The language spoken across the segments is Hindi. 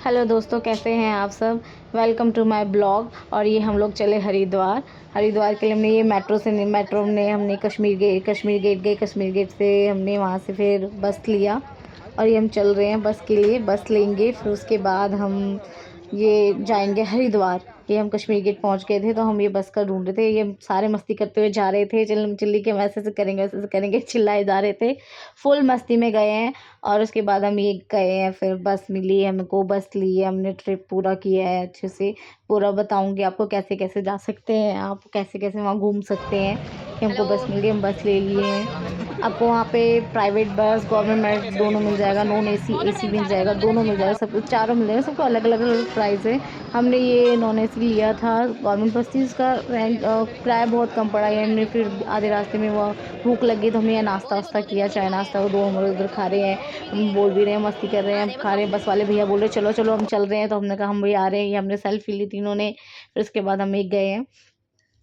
हेलो दोस्तों, कैसे हैं आप सब। Welcome to my blog. और ये हम लोग चले हरिद्वार। हरिद्वार के लिए हमने ये मेट्रो ने हमने कश्मीर गेट गए। कश्मीर गेट से हमने वहाँ से फिर बस लिया और ये हम चल रहे हैं बस के लिए। बस लेंगे फिर उसके बाद हम ये जाएंगे हरिद्वार। ये हम कश्मीर गेट पहुंच गए थे तो हम ये बस का ढूंढ रहे थे। ये सारे मस्ती करते हुए जा रहे थे, चिल्ली के वैसे से करेंगे चिल्लाए जा रहे थे। फुल मस्ती में गए हैं। और उसके बाद हम ये गए हैं, फिर बस मिली हमको, बस ली है हमने, ट्रिप पूरा किया है अच्छे से। पूरा बताऊंगी आपको कैसे कैसे जा सकते हैं, आप कैसे कैसे वहाँ घूम सकते हैं। कि हमको बस मिल गई, हम बस ले लिए हैं। आपको वहाँ पे प्राइवेट बस, गवर्नमेंट बस दोनों मिल जाएगा, नॉन एसी एसी भी मिल जाएगा, दोनों मिल जाएगा, सब चारों मिल जाएगा। सबको अलग अलग अलग प्राइस है। हमने ये नॉन एसी लिया था, गवर्नमेंट बस थी, इसका रेंट किराया बहुत कम पड़ा है। हमने फिर आधे रास्ते में वो भूख लगी तो हमने यहाँ नाश्ता वास्ता किया, चाय नाश्ता, वो दो हम उधर खा रहे हैं। हम बोल भी रहे हैं, मस्ती कर रहे हैं, हम खा रहे हैं। बस वाले भैया बोल रहे चलो चलो हम चल रहे हैं, तो हमने कहा हम भी आ रहे हैं। ये हमने सेल्फी ली तीनों ने। फिर उसके बाद हम एक गए हैं।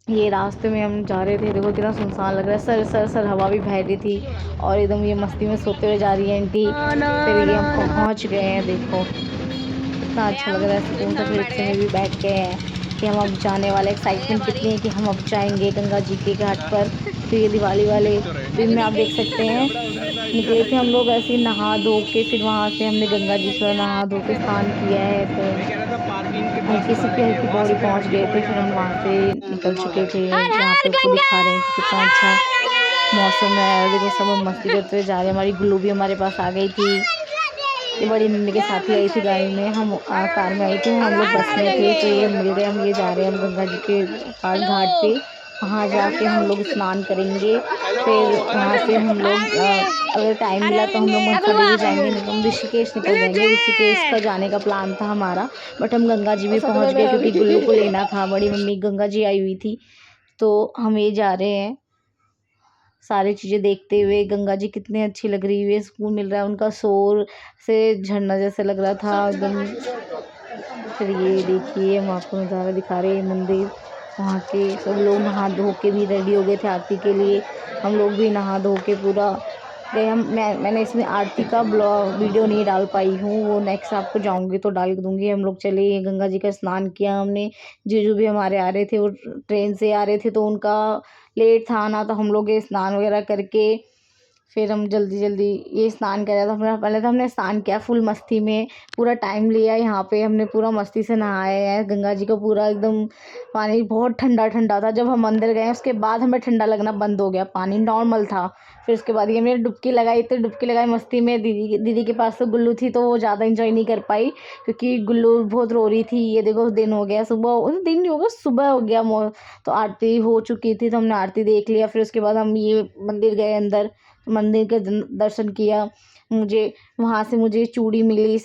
ये रास्ते में हम जा रहे थे, देखो कितना सुनसान लग रहा है, सर सर सर हवा भी बह रही थी और एकदम ये मस्ती में सोते हुए जा रही है आंटी। फिर ये हम पहुंच गए हैं, देखो कितना अच्छा लग रहा है, सुकून से। फिर रिक्शे में भी बैठ गए हैं कि हम अब जाने वाले। एक्साइटमेंट कितनी है कि हम अब जाएंगे गंगा जी के घाट पर। फिर ये दिवाली वाले दिन में आप देख सकते हैं, निकले थे हम लोग ऐसे ही नहा धो के। फिर वहाँ से हमने गंगा जी से नहा धो के स्नान किया है। फिर हल्की पौड़ी पहुँच गए थे। फिर हम वहाँ से निकल चुके थे। यहाँ पे आपको दिखा रहे हैं कि कितना अच्छा मौसम है। और देखो सब हम मस्ती करते हुए जा रहे हैं। हमारी गुल्लू भी हमारे पास आ गई थी। ये बड़ी मम्मी के साथ ही आई थी गाड़ी में, हम कार में आई थी, हम लोग बस में थे। तो ये मिल गए, हम ये जा रहे हैं हम गंगा जी के घाट पे। वहाँ जाके हम लोग स्नान करेंगे। फिर वहाँ से हम लोग अगर टाइम मिला तो हम लोग मनसा देवी जाएंगे, नहीं तो हम ऋषिकेश निकल जाएंगे। ऋषिकेश का जाने का प्लान था हमारा, बट हम गंगा जी भी पहुँच गए क्योंकि गुल्लू को लेना था। बड़ी मम्मी गंगा जी आई हुई थी, तो हम ये जा रहे हैं सारी चीज़ें देखते हुए। गंगा जी कितनी अच्छी लग रही है, सुकून मिल रहा है, उनका शोर से झरना जैसे लग रहा था एकदम। फिर ये देखिए हम आपको नज़ारा दिखा रहे हैं, मंदिर वहाँ के। सब लोग नहा धो के भी रेडी हो गए थे आरती के लिए। हम लोग भी नहा धो के पूरा गए। मैंने इसमें आरती का वीडियो नहीं डाल पाई हूँ, वो नेक्स्ट आपको जाऊँगी तो डाल दूँगी। हम लोग चले गंगा जी का स्नान किया हमने। जीजू भी हमारे आ रहे थे, वो ट्रेन से आ रहे थे तो उनका लेट था आना, तो हम लोग ये स्नान वगैरह करके फिर हम जल्दी जल्दी ये स्नान करा था। हमने पहले तो हमने स्नान किया फुल मस्ती में, पूरा टाइम लिया यहाँ पे हमने, पूरा मस्ती से नहाए हैं गंगा जी का। पूरा एकदम पानी बहुत ठंडा ठंडा था। जब हम अंदर गए उसके बाद हमें ठंडा लगना बंद हो गया, पानी नॉर्मल था। फिर उसके बाद ये हमने डुबकी लगाई, तो डुबकी लगाई मस्ती में। दीदी के पास तो गुल्लू थी तो वो ज़्यादा इंजॉय नहीं कर पाई क्योंकि गुल्लू बहुत रो रही थी। ये देखो दिन हो गया, सुबह दिन नहीं होगा, सुबह हो गया तो आरती हो चुकी थी, तो हमने आरती देख लिया। फिर उसके बाद हम ये मंदिर गए अंदर, मंदिर के दर्शन किया। मुझे वहाँ से मुझे चूड़ी मिली,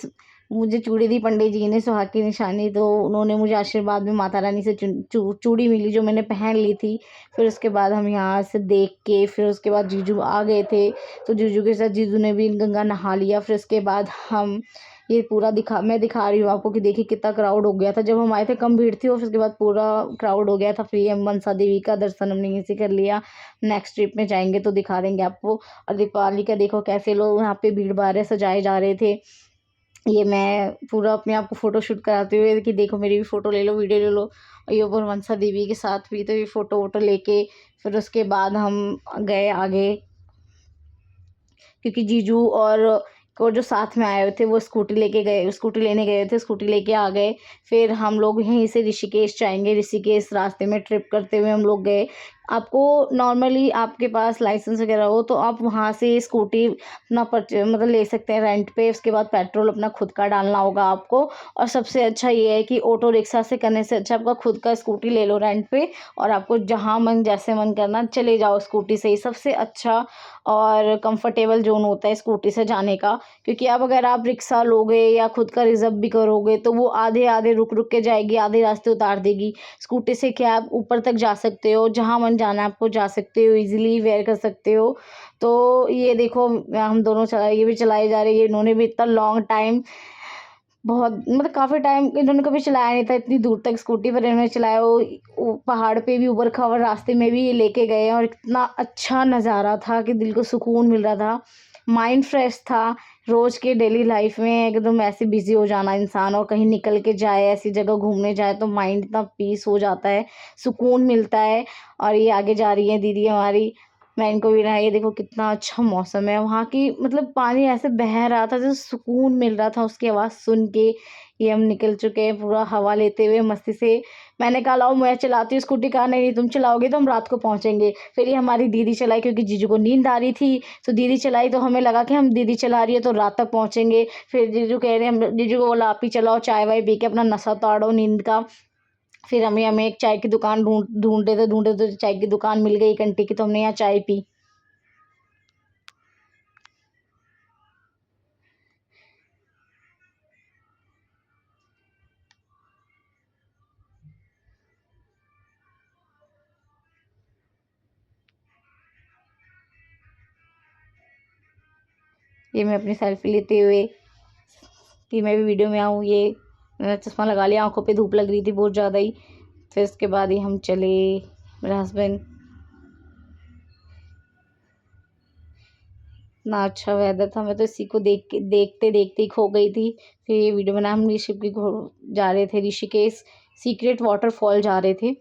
मुझे चूड़ी दी पंडित जी ने, सुहाग की निशानी। तो उन्होंने मुझे आशीर्वाद में माता रानी से चूड़ी मिली जो मैंने पहन ली थी। फिर उसके बाद हम यहाँ से देख के, फिर उसके बाद जीजू आ गए थे, तो जीजू के साथ जीजू ने भी गंगा नहा लिया। फिर उसके बाद हम ये पूरा मैं दिखा रही हूँ आपको कि देखिए कितना क्राउड हो गया था। जब हम आए थे कम भीड़ थी और फिर उसके बाद पूरा क्राउड हो गया था। फिर हम मनसा देवी का दर्शन हमने यहीं से कर लिया। नेक्स्ट ट्रिप में जाएंगे तो दिखा देंगे आपको। और दीपावली का देखो कैसे लोग यहाँ पे भीड़ भाड़ सजाए जा रहे थे। ये मैं पूरा अपने आप को फ़ोटो शूट कराते हुए कि देखो मेरी भी फ़ोटो ले लो, वीडियो ले लो। और ये ऊपर मनसा देवी के साथ भी, तो ये फ़ोटो वोटो लेके फिर उसके बाद हम गए आगे क्योंकि जीजू और जो साथ में आए हुए थे वो स्कूटी लेने गए थे, स्कूटी लेके आ गए। फिर हम लोग यहीं से ऋषिकेश जाएंगे। ऋषिकेश रास्ते में ट्रिप करते हुए हम लोग गए। आपको नॉर्मली आपके पास लाइसेंस वगैरह हो तो आप वहाँ से स्कूटी अपना मतलब ले सकते हैं रेंट पे। उसके बाद पेट्रोल अपना खुद का डालना होगा आपको। और सबसे अच्छा ये है कि ऑटो रिक्शा से करने से अच्छा आपका खुद का स्कूटी ले लो रेंट पे, और आपको जहाँ मन जैसे मन करना चले जाओ स्कूटी से ही। सबसे अच्छा और कंफर्टेबल जोन होता है स्कूटी से जाने का, क्योंकि अब अगर आप रिक्शा लोगे या खुद का रिजर्व भी करोगे तो वो आधे आधे रुक रुक के जाएगी, आधे रास्ते उतार देगी। स्कूटी से क्या आप ऊपर तक जा सकते हो, जहाँ मन जाना है आपको जा सकते हो, इजीली वेयर कर सकते हो। तो ये देखो हम दोनों ये भी चलाए जा रहे हैं। इन्होंने भी इतना लॉन्ग टाइम, बहुत मतलब काफ़ी टाइम इन्होंने कभी चलाया नहीं था इतनी दूर तक स्कूटी, पर इन्होंने चलाया। वो पहाड़ पे भी, ऊबड़ खाबड़ रास्ते में भी ये लेके गए और इतना अच्छा नज़ारा था कि दिल को सुकून मिल रहा था। माइंड फ्रेश था। रोज़ के डेली लाइफ में एकदम ऐसे बिज़ी हो जाना इंसान, और कहीं निकल के जाए, ऐसी जगह घूमने जाए तो माइंड इतना पीस हो जाता है, सुकून मिलता है। और ये आगे जा रही है दीदी हमारी, मैं इनको भी रहा, ये देखो कितना अच्छा मौसम है वहाँ की, मतलब पानी ऐसे बह रहा था, जैसे सुकून मिल रहा था उसकी आवाज़ सुन के। ये हम निकल चुके हैं पूरा हवा लेते हुए मस्ती से। मैंने कहा लाओ मैं चलाती हूँ स्कूटी, कहा नहीं नहीं तुम चलाओगे तो हम रात को पहुँचेंगे। फिर ये हमारी दीदी चलाई, क्योंकि जीजू को नींद आ रही थी, तो दीदी चलाई, तो हमें लगा कि हम दीदी चला रही है तो रात तक पहुँचेंगे। फिर जीजू कह रहे हैं, जीजू को बोला आप ही चलाओ, चाय वाय पी के अपना नशा उतारो नींद का। फिर हमें एक चाय की दुकान ढूंढते चाय की दुकान मिल गई एक आंटी की, तो हमने यहाँ चाय पी। ये मैं अपनी सेल्फी लेते हुए कि मैं भी वीडियो में आऊँ, ये मैंने चश्मा लगा लिया, आंखों पे धूप लग रही थी बहुत ज़्यादा ही। फिर उसके बाद ही हम चले, मेरे हस्बैंड। इतना अच्छा वेदर था, मैं तो इसी को देखते देखते ही खो गई थी। फिर ये वीडियो बना, हम जा रहे थे ऋषिकेश, सीक्रेट वाटरफॉल जा रहे थे।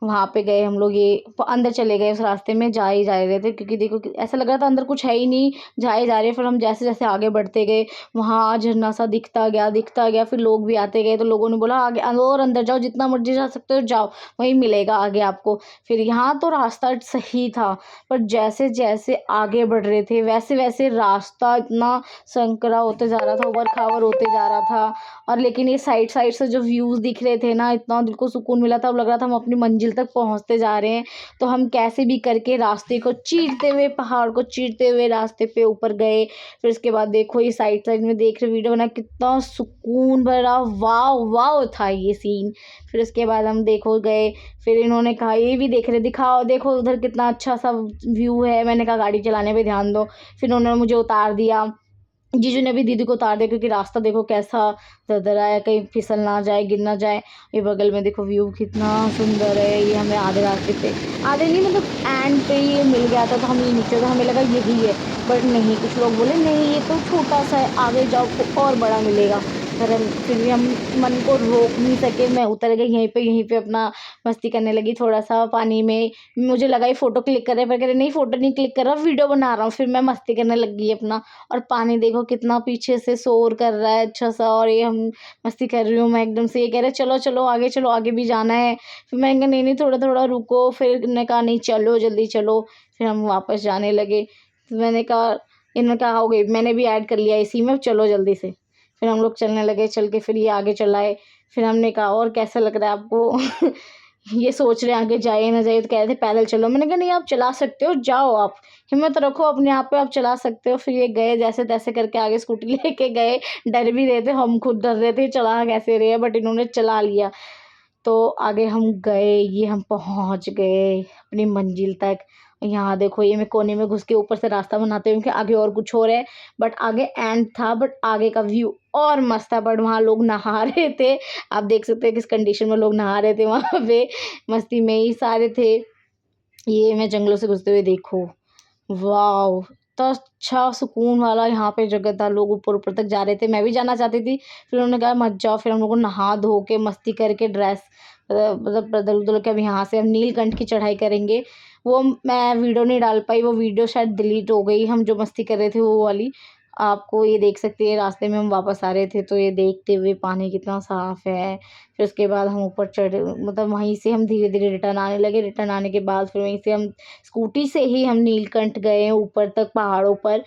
वहाँ पे गए हम लोग, ये अंदर चले गए, उस रास्ते में जा ही जा रहे थे, क्योंकि देखो ऐसा लग रहा था अंदर कुछ है ही नहीं, जा ही जा रहे। फिर हम जैसे जैसे आगे बढ़ते गए, वहाँ झरना सा दिखता गया। फिर लोग भी आते गए, तो लोगों ने बोला आगे और अंदर जाओ, जितना मर्जी जा सकते हो जाओ, वहीं मिलेगा आगे आपको। फिर यहाँ तो रास्ता सही था, पर जैसे जैसे आगे बढ़ रहे थे वैसे वैसे रास्ता इतना संकरा होते जा रहा था, उबड़ खाबड़ होते जा रहा था। और लेकिन ये साइड साइड से जो व्यूज़ दिख रहे थे ना, इतना दिल को सुकून मिला था, अब लग रहा था हम अपनी मंजिल तक पहुंचते जा रहे हैं। तो हम कैसे भी करके रास्ते को चीरते हुए, पहाड़ को चीरते हुए रास्ते पे ऊपर गए। फिर उसके बाद देखो ये साइड साइड में देख रहे वीडियो बना, कितना सुकून भरा वाव वाव था ये सीन। फिर उसके बाद हम देखो गए, फिर इन्होंने कहा ये भी देख रहे, दिखाओ देखो उधर कितना अच्छा सा व्यू है। मैंने कहा गाड़ी चलाने पे ध्यान दो। फिर उन्होंने मुझे उतार दिया, जीजू ने भी दीदी को उतार दिया, क्योंकि रास्ता देखो कैसा दरदरा है, कहीं फिसल ना जाए, गिर ना जाए। ये बगल में देखो व्यू कितना सुंदर है। ये हमें आधे रास्ते पे, आधे नहीं मतलब एंड पे ये मिल गया था, तो हम ये नीचे, तो हमें लगा यही है, बट नहीं, कुछ लोग बोले नहीं ये तो छोटा सा है, आगे जाओ तो और बड़ा मिलेगा। फिर भी हम मन को रोक नहीं सके, मैं उतर गई यहीं पे अपना मस्ती करने लगी थोड़ा सा पानी में। मुझे लगा ये फ़ोटो क्लिक कर रहे हैं, पर कह रहे नहीं फ़ोटो नहीं क्लिक कर रहा, वीडियो बना रहा हूँ। फिर मैं मस्ती करने लग गई अपना, और पानी देखो कितना पीछे से शोर कर रहा है अच्छा सा, और ये हम मस्ती कर रही हूँ मैं एकदम से। ये कह रहे चलो चलो आगे चलो, आगे भी जाना है। फिर मैंने कहा नहीं नहीं थोड़ा थोड़ा रुको। फिर इन्होंने कहा नहीं चलो जल्दी चलो। फिर हम वापस जाने लगे। तो मैंने कहा, इन्होंने कहा हो गई, मैंने भी ऐड कर लिया इसी में, चलो जल्दी से। फिर हम लोग चलने लगे, चल के फिर ये आगे चलाए। फिर हमने कहा और कैसा लग रहा है आपको? ये सोच रहे हैं आगे जाए ना जाए, तो कह रहे थे पैदल चलो। मैंने कहा नहीं आप चला सकते हो, जाओ आप, हिम्मत रखो अपने आप पे, आप चला सकते हो। फिर ये गए जैसे तैसे करके आगे स्कूटी लेके गए। डर भी रहे थे, हम खुद डर रहे थे चला कैसे रहे, बट इन्होंने चला लिया। तो आगे हम गए, ये हम पहुंच गए अपनी मंजिल तक। यहाँ देखो ये मैं कोने में घुस के ऊपर से रास्ता बनाते हुए कि आगे और कुछ हो रहा है, बट आगे एंड था, बट आगे का व्यू और मस्त था। बट वहाँ लोग नहा रहे थे, आप देख सकते हैं किस कंडीशन में लोग नहा रहे थे वहाँ पे, मस्ती में ही सारे थे। ये मैं जंगलों से घुसते हुए देखो, वाओ इतना अच्छा सुकून वाला यहाँ पे जगह था। लोग ऊपर ऊपर तक जा रहे थे, मैं भी जाना चाहती थी। फिर उन्होंने कहा मत जाओ। फिर हम लोग को नहा धो के मस्ती करके ड्रेस मतलब बदल उदल के अब यहाँ से हम नीलकंठ की चढ़ाई करेंगे। वो मैं वीडियो नहीं डाल पाई, वो वीडियो शायद डिलीट हो गई, हम जो मस्ती कर रहे थे वो वाली। आपको ये देख सकते हैं, रास्ते में हम वापस आ रहे थे तो ये देखते हुए पानी कितना साफ़ है। फिर उसके बाद हम ऊपर चढ़े, मतलब वहीं से हम धीरे धीरे रिटर्न आने लगे। रिटर्न आने के बाद फिर वहीं से हम स्कूटी से ही हम नीलकंठ गए ऊपर तक पहाड़ों पर।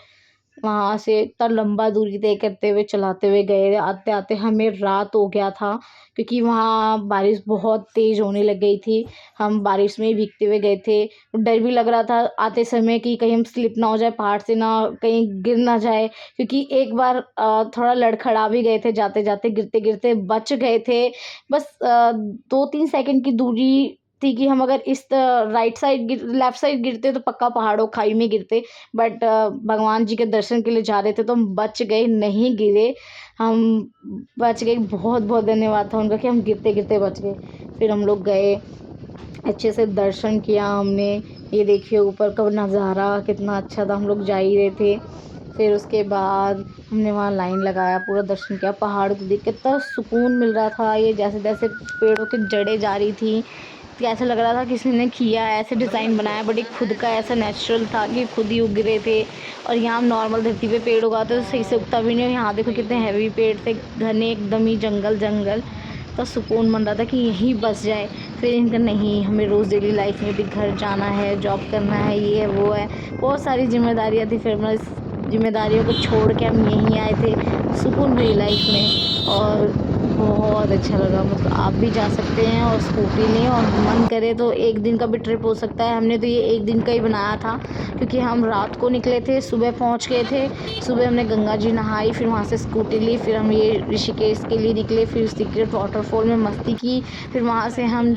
वहाँ से इतना लंबा दूरी तय करते हुए चलाते हुए गए, आते आते हमें रात हो गया था, क्योंकि वहाँ बारिश बहुत तेज़ होने लग गई थी। हम बारिश में ही भीगते हुए गए थे। डर भी लग रहा था आते समय कि कहीं हम स्लिप ना हो जाए पहाड़ से, ना कहीं गिर ना जाए, क्योंकि एक बार थोड़ा लड़खड़ा भी गए थे जाते जाते, गिरते गिरते बच गए थे। बस 2-3 सेकंड की दूरी थी कि हम अगर इस राइट साइड लेफ्ट साइड गिरते तो पक्का पहाड़ों खाई में गिरते। बट भगवान जी के दर्शन के लिए जा रहे थे तो हम बच गए, नहीं गिरे, हम बच गए। बहुत बहुत धन्यवाद था उनका कि हम गिरते गिरते बच गए। फिर हम लोग गए, अच्छे से दर्शन किया हमने। ये देखिए ऊपर का नज़ारा कितना अच्छा था, हम लोग जा ही रहे थे। फिर उसके बाद हमने वहाँ लाइन लगाया, पूरा दर्शन किया, पहाड़ को देख के इतना सुकून मिल रहा था। ये जैसे जैसे पेड़ों की जड़ें जा रही थी तो ऐसा लग रहा था किसी ने किया है, ऐसे डिज़ाइन बनाया, बट ये खुद का ऐसा नेचुरल था कि खुद ही उग रहे थे। और यहाँ हम नॉर्मल धरती पे पेड़ उगाते तो सही से उगता भी नहीं, और यहाँ देखो कितने हैवी पेड़ थे, घने एकदम ही जंगल जंगल। तो सुकून बन रहा था कि यहीं बस जाए। फिर इनका नहीं, हमें रोज़ डेली लाइफ में भी घर जाना है, जॉब करना है, ये है वो है, बहुत सारी जिम्मेदारियाँ थी। फिर मैं इस जिम्मेदारियों को छोड़ के हम यहीं आए थे, सुकून भरी लाइफ में, और बहुत अच्छा लगा। मतलब आप भी जा सकते हैं और स्कूटी लें, और मन करे तो एक दिन का भी ट्रिप हो सकता है। हमने तो ये एक दिन का ही बनाया था, क्योंकि हम रात को निकले थे, सुबह पहुंच गए थे। सुबह हमने गंगा जी नहाई, फिर वहाँ से स्कूटी ली, फिर हम ये ऋषिकेश के लिए निकले, फिर सीक्रेट वाटरफॉल में मस्ती की। फिर वहाँ से हम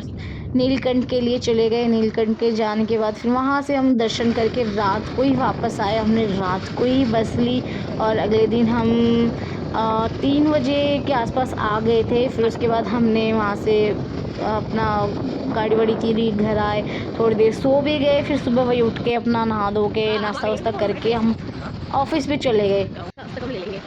नीलकंठ के लिए चले गए। नीलकंठ के जाने के बाद फिर वहाँ से हम दर्शन करके रात को ही वापस आए। हमने रात को ही बस ली, और अगले दिन हम 3 बजे के आसपास आ गए थे। फिर उसके बाद हमने वहाँ से अपना गाड़ी वाड़ी की, घर आए, थोड़ी देर सो भी गए। फिर सुबह वही उठ के अपना नहा धो के नाश्ता वास्ता करके हम ऑफिस भी चले गए।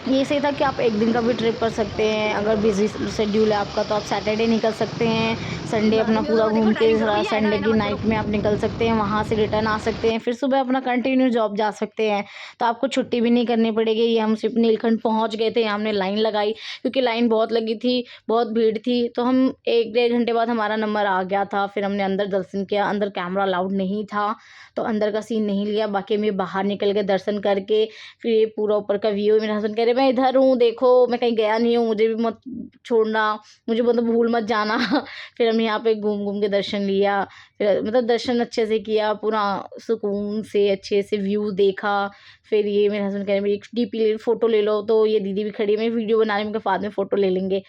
ये सही था कि आप एक दिन का भी ट्रिप कर सकते हैं। अगर बिजी शेड्यूल है आपका तो आप सैटरडे निकल सकते हैं, संडे अपना पूरा घूम के संडे की नाइट में आप निकल सकते हैं, वहाँ से रिटर्न आ सकते हैं, फिर सुबह अपना कंटिन्यू जॉब जा सकते हैं। तो आपको छुट्टी भी नहीं करनी पड़ेगी। ये हम सिर्फ नीलकंठ पहुँच गए थे, हमने लाइन लगाई, क्योंकि लाइन बहुत लगी थी, बहुत भीड़ थी। तो हम 1-1.5 घंटे बाद हमारा नंबर आ गया था। फिर हमने अंदर दर्शन किया। अंदर कैमरा अलाउड नहीं था, तो अंदर का सीन नहीं लिया। बाकी हम ये बाहर निकल के दर्शन करके, फिर ये पूरा ऊपर का व्यू। मेरे हस्बैंड कह रहे मैं इधर हूँ, देखो मैं कहीं गया नहीं हूँ, मुझे भी मत छोड़ना, मुझे मतलब भूल मत जाना। फिर हम यहाँ पे घूम घूम के दर्शन लिया, फिर मतलब दर्शन अच्छे से किया, पूरा सुकून से अच्छे से व्यू देखा। फिर ये मेरे हस्बैंड कह रहे मेरी एक डीपी ले, फ़ोटो ले लो। तो ये दीदी भी खड़ी है, मैं वीडियो बना रही हूँ, बाद में फ़ोटो ले लेंगे।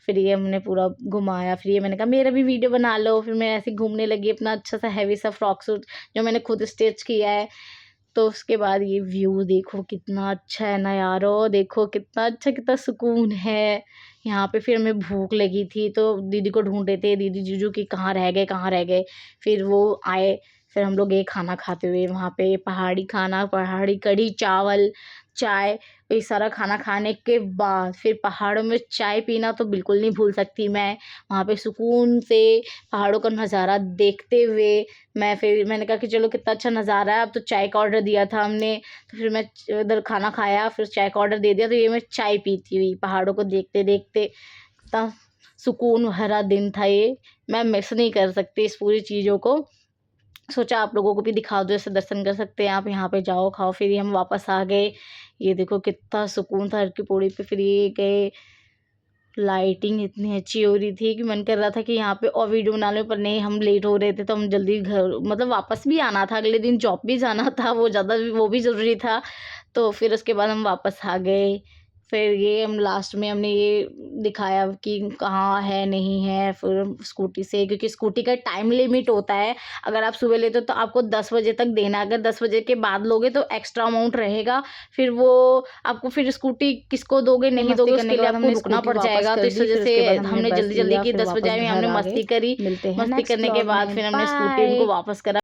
फिर ये हमने पूरा घुमाया। फिर ये मैंने कहा मेरा भी वीडियो बना लो। फिर मैं ऐसे घूमने लगी, अपना अच्छा सा हैवी सा फ्रॉक सूट जो मैंने खुद स्टिच किया है। तो उसके बाद ये व्यू देखो कितना अच्छा है ना यारो, देखो कितना अच्छा, कितना सुकून है यहाँ पे। फिर हमें भूख लगी थी, तो दीदी को ढूंढ रहे थे, दीदी जीजू की कहाँ रह गए, कहाँ रह गए। फिर वो आए, फिर हम लोग ये खाना खाते हुए वहाँ पे पहाड़ी खाना, पहाड़ी कढ़ी चावल, चाय, ये सारा खाना खाने के बाद फिर पहाड़ों में चाय पीना तो बिल्कुल नहीं भूल सकती मैं। वहाँ पे सुकून से पहाड़ों का नज़ारा देखते हुए मैंने कहा कि चलो कितना अच्छा नज़ारा है। अब तो चाय का ऑर्डर दिया था हमने, तो फिर मैं उधर खाना खाया, फिर चाय का ऑर्डर दे दिया। तो ये मैं चाय पीती हुई पहाड़ों को देखते देखते, इतना सुकून भरा दिन था ये, मैं मिस नहीं कर सकती इस पूरी चीज़ों को। सोचा आप लोगों को भी दिखा दो, ऐसे दर्शन कर सकते हैं आप, यहाँ पे जाओ खाओ। फिर ये हम वापस आ गए। ये देखो कितना सुकून था हर की पौड़ी पे। फिर ये गए, लाइटिंग इतनी अच्छी हो रही थी कि मन कर रहा था कि यहाँ पे और वीडियो बना लो, पर नहीं, हम लेट हो रहे थे तो हम जल्दी घर, मतलब वापस भी आना था, अगले दिन जॉब भी जाना था, वो भी ज़रूरी था। तो फिर उसके बाद हम वापस आ गए। फिर ये हम लास्ट में हमने ये दिखाया कि कहाँ है नहीं है, फिर स्कूटी से, क्योंकि स्कूटी का टाइम लिमिट होता है। अगर आप सुबह लेते हो तो आपको 10 बजे तक देना है, अगर 10 बजे के बाद लोगे तो एक्स्ट्रा अमाउंट रहेगा। फिर वो आपको फिर स्कूटी किसको दोगे नहीं दोगे, उसके लिए आपको रुकना पड़ जाएगा। तो इस वजह से हमने जल्दी जल्दी की, 10 बजे आए, हमने मस्ती करी। मस्ती करने के बाद फिर हमने स्कूटी उनको वापस करा।